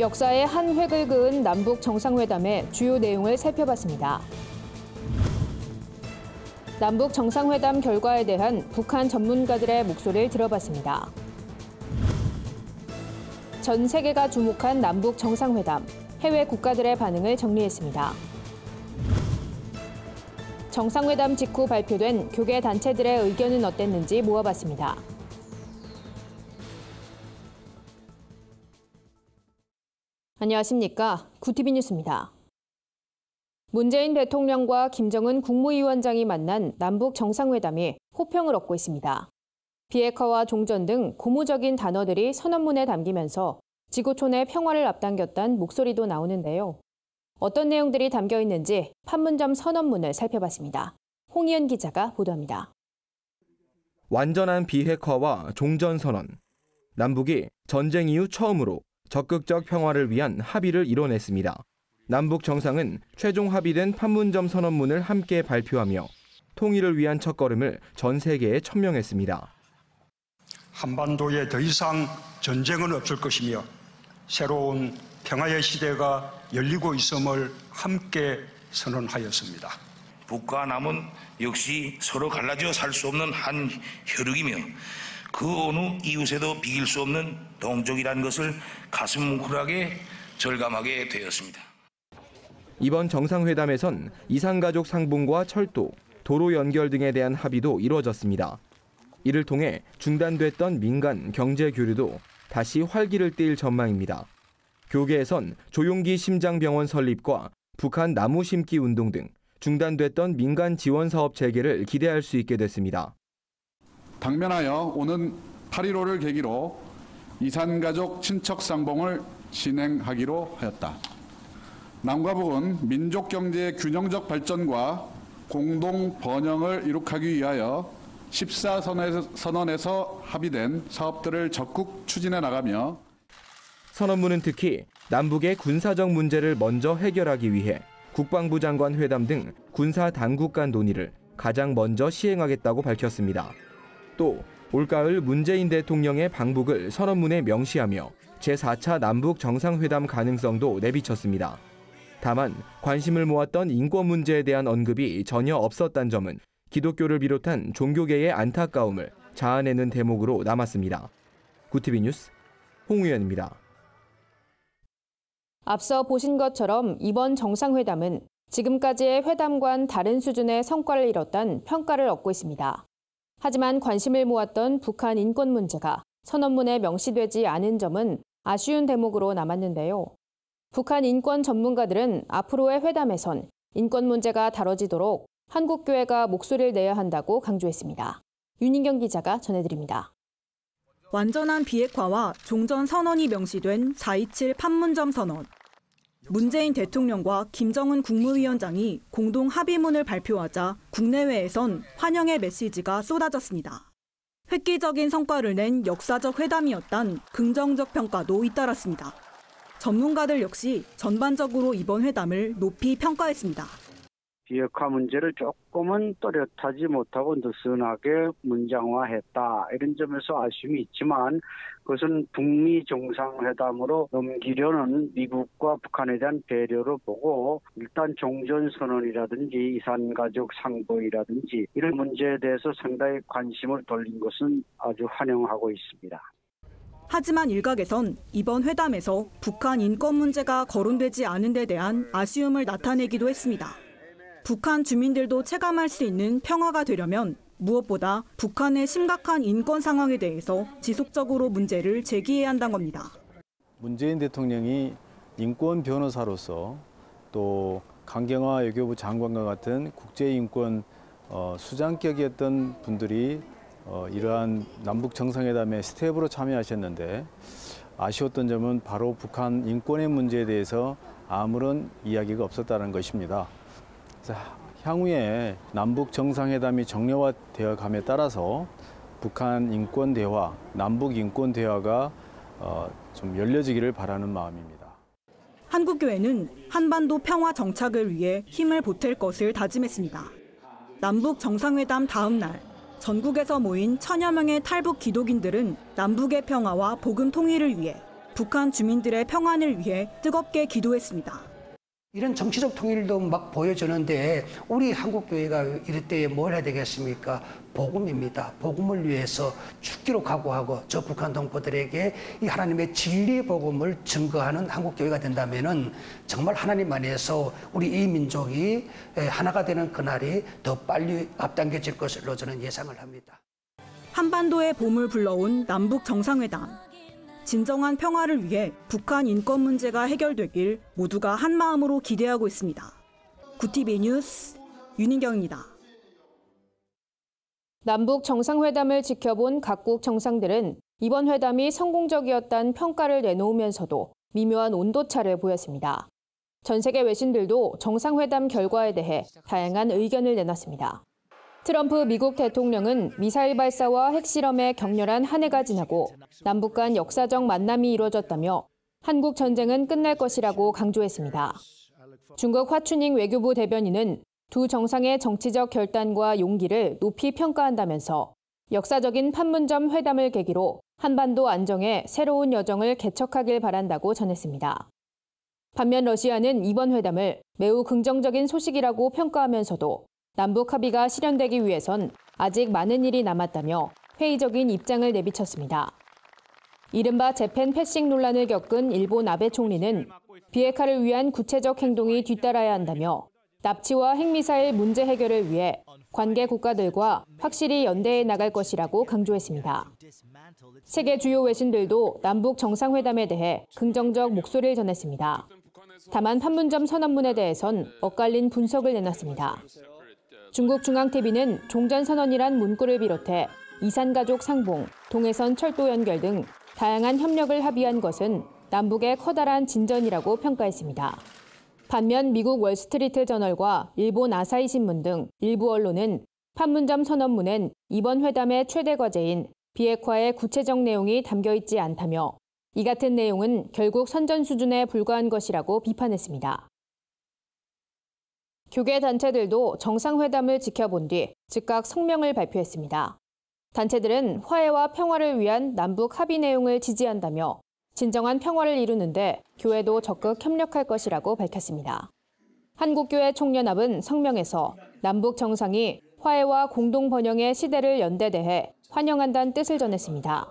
역사의 한 획을 그은 남북 정상회담의 주요 내용을 살펴봤습니다. 남북 정상회담 결과에 대한 북한 전문가들의 목소리를 들어봤습니다. 전 세계가 주목한 남북 정상회담, 해외 국가들의 반응을 정리했습니다. 정상회담 직후 발표된 교계 단체들의 의견은 어땠는지 모아봤습니다. 안녕하십니까. 구티비 뉴스입니다. 문재인 대통령과 김정은 국무위원장이 만난 남북 정상회담이 호평을 얻고 있습니다. 비핵화와 종전 등 고무적인 단어들이 선언문에 담기면서 지구촌의 평화를 앞당겼다는 목소리도 나오는데요. 어떤 내용들이 담겨 있는지 판문점 선언문을 살펴봤습니다. 홍희연 기자가 보도합니다. 완전한 비핵화와 종전 선언. 남북이 전쟁 이후 처음으로 적극적 평화를 위한 합의를 이뤄냈습니다. 남북 정상은 최종 합의된 판문점 선언문을 함께 발표하며 통일을 위한 첫걸음을 전 세계에 천명했습니다. 한반도에 더 이상 전쟁은 없을 것이며 새로운 평화의 시대가 열리고 있음을 함께 선언하였습니다. 북과 남은 역시 서로 갈라져 살 수 없는 한 혈육이며 그 어느 이웃에도 비길 수 없는 동족이라는 것을 가슴 뭉클하게 절감하게 되었습니다. 이번 정상회담에선 이산가족 상봉과 철도, 도로 연결 등에 대한 합의도 이루어졌습니다. 이를 통해 중단됐던 민간 경제 교류도 다시 활기를 띨 전망입니다. 교계에선 조용기 심장병원 설립과 북한 나무 심기 운동 등 중단됐던 민간 지원 사업 재개를 기대할 수 있게 됐습니다. 당면하여 오는 8.15를 계기로 이산가족 친척 상봉을 진행하기로 하였다. 남과 북은 민족 경제의 균형적 발전과 공동 번영을 이룩하기 위하여 14선언에서 합의된 사업들을 적극 추진해 나가며 선언문은 특히 남북의 군사적 문제를 먼저 해결하기 위해 국방부 장관 회담 등 군사 당국 간 논의를 가장 먼저 시행하겠다고 밝혔습니다. 또 올가을 문재인 대통령의 방북을 선언문에 명시하며 제4차 남북 정상회담 가능성도 내비쳤습니다. 다만 관심을 모았던 인권 문제에 대한 언급이 전혀 없었다는 점은 기독교를 비롯한 종교계의 안타까움을 자아내는 대목으로 남았습니다. 구티비 뉴스 홍우연입니다. 앞서 보신 것처럼 이번 정상회담은 지금까지의 회담과는 다른 수준의 성과를 이뤘다는 평가를 얻고 있습니다. 하지만 관심을 모았던 북한 인권 문제가 선언문에 명시되지 않은 점은 아쉬운 대목으로 남았는데요. 북한 인권 전문가들은 앞으로의 회담에선 인권 문제가 다뤄지도록 한국교회가 목소리를 내야 한다고 강조했습니다. 윤인경 기자가 전해드립니다. 완전한 비핵화와 종전 선언이 명시된 4.27 판문점 선언. 문재인 대통령과 김정은 국무위원장이 공동 합의문을 발표하자 국내외에선 환영의 메시지가 쏟아졌습니다. 획기적인 성과를 낸 역사적 회담이었단 긍정적 평가도 잇따랐습니다. 전문가들 역시 전반적으로 이번 회담을 높이 평가했습니다. 비핵화 문제를 조금은 또렷하지 못하고 느슨하게 문장화했다. 이런 점에서 아쉬움이 있지만 그것은 북미 정상회담으로 넘기려는 미국과 북한에 대한 배려로 보고 일단 종전선언이라든지 이산가족 상봉이라든지 이런 문제에 대해서 상당히 관심을 돌린 것은 아주 환영하고 있습니다. 하지만 일각에선 이번 회담에서 북한 인권 문제가 거론되지 않은 데 대한 아쉬움을 나타내기도 했습니다. 북한 주민들도 체감할 수 있는 평화가 되려면 무엇보다 북한의 심각한 인권 상황에 대해서 지속적으로 문제를 제기해야 한다는 겁니다. 문재인 대통령이 인권 변호사로서 또 강경화 외교부 장관과 같은 국제인권 수장격이었던 분들이 이러한 남북 정상회담의 스텝으로 참여하셨는데 아쉬웠던 점은 바로 북한 인권의 문제에 대해서 아무런 이야기가 없었다는 것입니다. 향후에 남북 정상회담이 정례화되어 감에 따라서 북한 인권 대화, 남북 인권 대화가 좀 열려지기를 바라는 마음입니다. 한국교회는 한반도 평화 정착을 위해 힘을 보탤 것을 다짐했습니다. 남북 정상회담 다음 날 전국에서 모인 천여 명의 탈북 기독인들은 남북의 평화와 복음 통일을 위해 북한 주민들의 평안을 위해 뜨겁게 기도했습니다. 이런 정치적 통일도 막 보여주는데 우리 한국교회가 이럴 때 뭘 해야 되겠습니까? 복음입니다. 복음을 위해서 죽기로 각오하고 저 북한 동포들에게 이 하나님의 진리의 복음을 증거하는 한국교회가 된다면은 정말 하나님 안에서 우리 이 민족이 하나가 되는 그날이 더 빨리 앞당겨질 것으로 저는 예상을 합니다. 한반도의 봄을 불러온 남북 정상회담. 진정한 평화를 위해 북한 인권 문제가 해결되길 모두가 한마음으로 기대하고 있습니다. 구TV 뉴스 윤인경입니다. 남북 정상회담을 지켜본 각국 정상들은 이번 회담이 성공적이었다는 평가를 내놓으면서도 미묘한 온도차를 보였습니다. 전 세계 외신들도 정상회담 결과에 대해 다양한 의견을 내놨습니다. 트럼프 미국 대통령은 미사일 발사와 핵실험에 격렬한 한 해가 지나고 남북 간 역사적 만남이 이루어졌다며 한국 전쟁은 끝날 것이라고 강조했습니다. 중국 화춘잉 외교부 대변인은 두 정상의 정치적 결단과 용기를 높이 평가한다면서 역사적인 판문점 회담을 계기로 한반도 안정의 새로운 여정을 개척하길 바란다고 전했습니다. 반면 러시아는 이번 회담을 매우 긍정적인 소식이라고 평가하면서도 남북 합의가 실현되기 위해선 아직 많은 일이 남았다며 회의적인 입장을 내비쳤습니다. 이른바 재팬 패싱 논란을 겪은 일본 아베 총리는 비핵화를 위한 구체적 행동이 뒤따라야 한다며 납치와 핵미사일 문제 해결을 위해 관계 국가들과 확실히 연대해 나갈 것이라고 강조했습니다. 세계 주요 외신들도 남북 정상회담에 대해 긍정적 목소리를 전했습니다. 다만 판문점 선언문에 대해선 엇갈린 분석을 내놨습니다. 중국 중앙TV는 종전선언이란 문구를 비롯해 이산가족 상봉, 동해선 철도 연결 등 다양한 협력을 합의한 것은 남북의 커다란 진전이라고 평가했습니다. 반면 미국 월스트리트 저널과 일본 아사히 신문 등 일부 언론은 판문점 선언문엔 이번 회담의 최대 과제인 비핵화의 구체적 내용이 담겨 있지 않다며 이 같은 내용은 결국 선전 수준에 불과한 것이라고 비판했습니다. 교계 단체들도 정상회담을 지켜본 뒤 즉각 성명을 발표했습니다. 단체들은 화해와 평화를 위한 남북 합의 내용을 지지한다며 진정한 평화를 이루는데 교회도 적극 협력할 것이라고 밝혔습니다. 한국교회 총연합은 성명에서 남북 정상이 화해와 공동 번영의 시대를 연대대해 환영한다는 뜻을 전했습니다.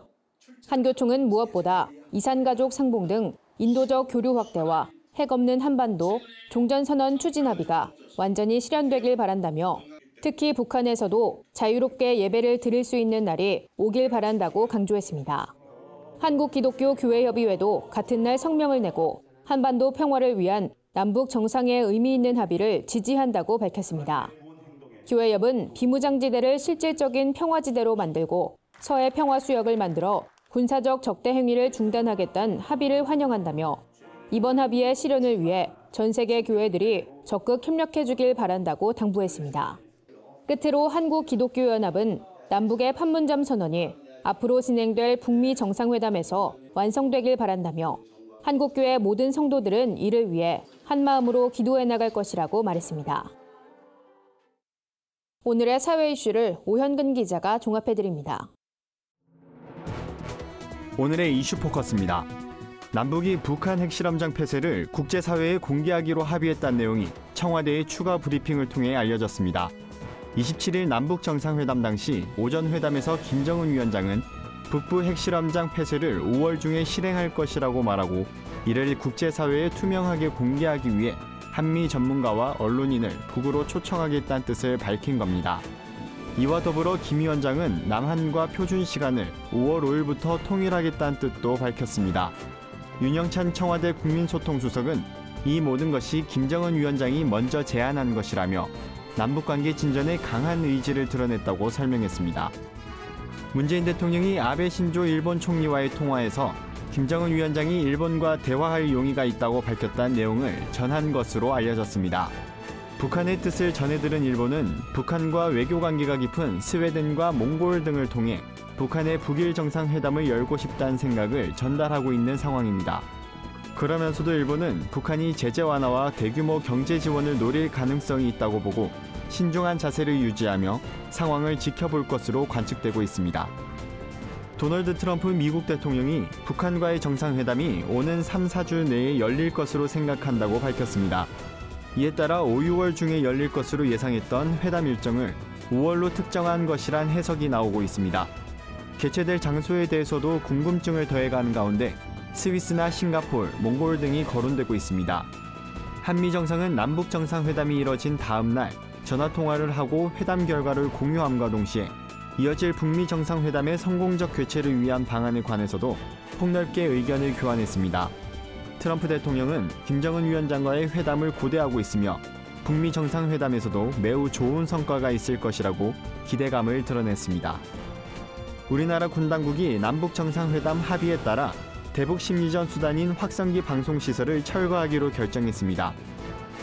한교총은 무엇보다 이산가족 상봉 등 인도적 교류 확대와 핵 없는 한반도, 종전선언 추진 합의가 완전히 실현되길 바란다며 특히 북한에서도 자유롭게 예배를 드릴 수 있는 날이 오길 바란다고 강조했습니다. 한국기독교교회협의회도 같은 날 성명을 내고 한반도 평화를 위한 남북 정상의 의미 있는 합의를 지지한다고 밝혔습니다. 교회협은 비무장지대를 실질적인 평화지대로 만들고 서해 평화수역을 만들어 군사적 적대 행위를 중단하겠다는 합의를 환영한다며 이번 합의의 실현을 위해 전 세계 교회들이 적극 협력해 주길 바란다고 당부했습니다. 끝으로 한국기독교연합은 남북의 판문점 선언이 앞으로 진행될 북미 정상회담에서 완성되길 바란다며 한국교회 모든 성도들은 이를 위해 한마음으로 기도해 나갈 것이라고 말했습니다. 오늘의 사회 이슈를 오현근 기자가 종합해드립니다. 오늘의 이슈 포커스입니다. 남북이 북한 핵실험장 폐쇄를 국제사회에 공개하기로 합의했다는 내용이 청와대의 추가 브리핑을 통해 알려졌습니다. 27일 남북 정상회담 당시 오전 회담에서 김정은 위원장은 북부 핵실험장 폐쇄를 5월 중에 실행할 것이라고 말하고 이를 국제사회에 투명하게 공개하기 위해 한미 전문가와 언론인을 북으로 초청하겠다는 뜻을 밝힌 겁니다. 이와 더불어 김 위원장은 남한과 표준 시간을 5월 5일부터 통일하겠다는 뜻도 밝혔습니다. 윤영찬 청와대 국민소통수석은 이 모든 것이 김정은 위원장이 먼저 제안한 것이라며 남북관계 진전에 강한 의지를 드러냈다고 설명했습니다. 문재인 대통령이 아베 신조 일본 총리와의 통화에서 김정은 위원장이 일본과 대화할 용의가 있다고 밝혔다는 내용을 전한 것으로 알려졌습니다. 북한의 뜻을 전해들은 일본은 북한과 외교관계가 깊은 스웨덴과 몽골 등을 통해 북한의 북일 정상회담을 열고 싶다는 생각을 전달하고 있는 상황입니다. 그러면서도 일본은 북한이 제재 완화와 대규모 경제 지원을 노릴 가능성이 있다고 보고 신중한 자세를 유지하며 상황을 지켜볼 것으로 관측되고 있습니다. 도널드 트럼프 미국 대통령이 북한과의 정상회담이 오는 3, 4주 내에 열릴 것으로 생각한다고 밝혔습니다. 이에 따라 5, 6월 중에 열릴 것으로 예상했던 회담 일정을 5월로 특정한 것이란 해석이 나오고 있습니다. 개최될 장소에 대해서도 궁금증을 더해가는 가운데 스위스나 싱가포르, 몽골 등이 거론되고 있습니다. 한미 정상은 남북 정상회담이 이뤄진 다음 날 전화통화를 하고 회담 결과를 공유함과 동시에 이어질 북미 정상회담의 성공적 개최를 위한 방안에 관해서도 폭넓게 의견을 교환했습니다. 트럼프 대통령은 김정은 위원장과의 회담을 고대하고 있으며 북미 정상회담에서도 매우 좋은 성과가 있을 것이라고 기대감을 드러냈습니다. 우리나라 군 당국이 남북 정상회담 합의에 따라 대북 심리전 수단인 확성기 방송시설을 철거하기로 결정했습니다.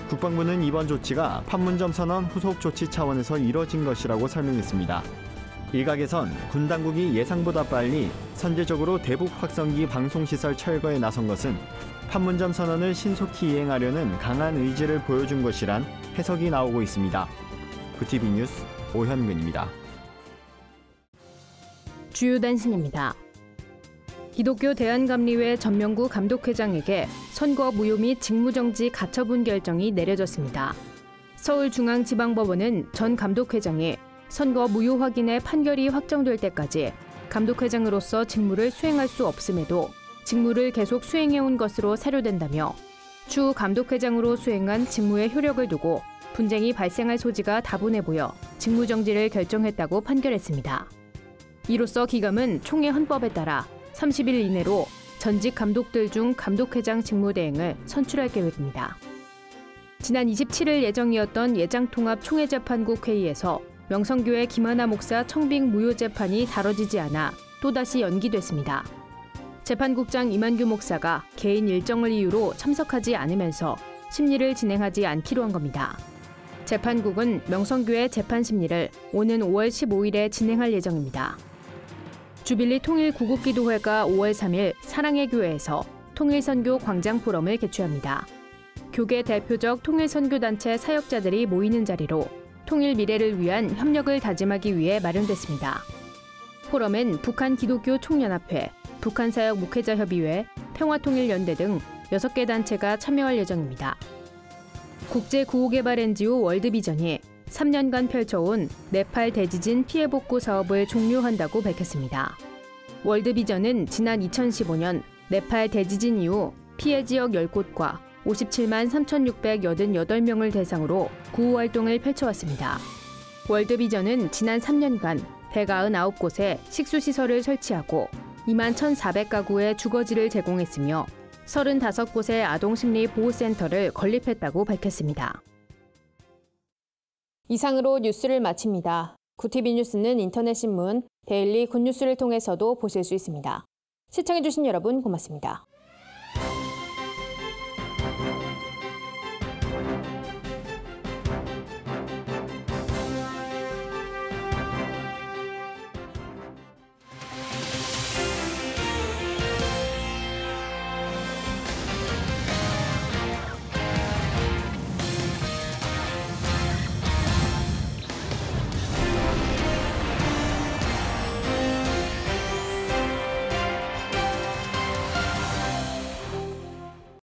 국방부는 이번 조치가 판문점 선언 후속 조치 차원에서 이뤄진 것이라고 설명했습니다. 일각에선 군 당국이 예상보다 빨리 선제적으로 대북 확성기 방송시설 철거에 나선 것은 판문점 선언을 신속히 이행하려는 강한 의지를 보여준 것이란 해석이 나오고 있습니다. 구티비 뉴스 오현근입니다. 주요 단신입니다. 기독교 대한감리회 전명구 감독회장에게 선거 무효 및 직무정지 가처분 결정이 내려졌습니다. 서울중앙지방법원은 전 감독회장이 선거 무효 확인의 판결이 확정될 때까지 감독회장으로서 직무를 수행할 수 없음에도 직무를 계속 수행해온 것으로 사료된다며 추후 감독회장으로 수행한 직무의 효력을 두고 분쟁이 발생할 소지가 다분해 보여 직무정지를 결정했다고 판결했습니다. 이로써 기감은 총회 헌법에 따라 30일 이내로 전직 감독들 중 감독회장 직무대행을 선출할 계획입니다. 지난 27일 예정이었던 예장통합총회재판국 회의에서 명성교회 김하나 목사 청빙 무효 재판이 다뤄지지 않아 또다시 연기됐습니다. 재판국장 이만규 목사가 개인 일정을 이유로 참석하지 않으면서 심리를 진행하지 않기로 한 겁니다. 재판국은 명성교회 재판 심리를 오는 5월 15일에 진행할 예정입니다. 주빌리 통일구국기도회가 5월 3일 사랑의 교회에서 통일선교 광장포럼을 개최합니다. 교계 대표적 통일선교단체 사역자들이 모이는 자리로 통일 미래를 위한 협력을 다짐하기 위해 마련됐습니다. 포럼엔 북한 기독교 총연합회, 북한사역 목회자협의회, 평화통일연대 등 6개 단체가 참여할 예정입니다. 국제구호개발 NGO 월드비전이 3년간 펼쳐온 네팔 대지진 피해 복구 사업을 종료한다고 밝혔습니다. 월드비전은 지난 2015년 네팔 대지진 이후 피해 지역 10곳과 57만 3,688명을 대상으로 구호 활동을 펼쳐왔습니다. 월드비전은 지난 3년간 199곳에 식수시설을 설치하고 2만 1,400가구의 주거지를 제공했으며 35곳의 아동심리보호센터를 건립했다고 밝혔습니다. 이상으로 뉴스를 마칩니다. 구티비 뉴스는 인터넷 신문 데일리 굿뉴스를 통해서도 보실 수 있습니다. 시청해주신 여러분 고맙습니다.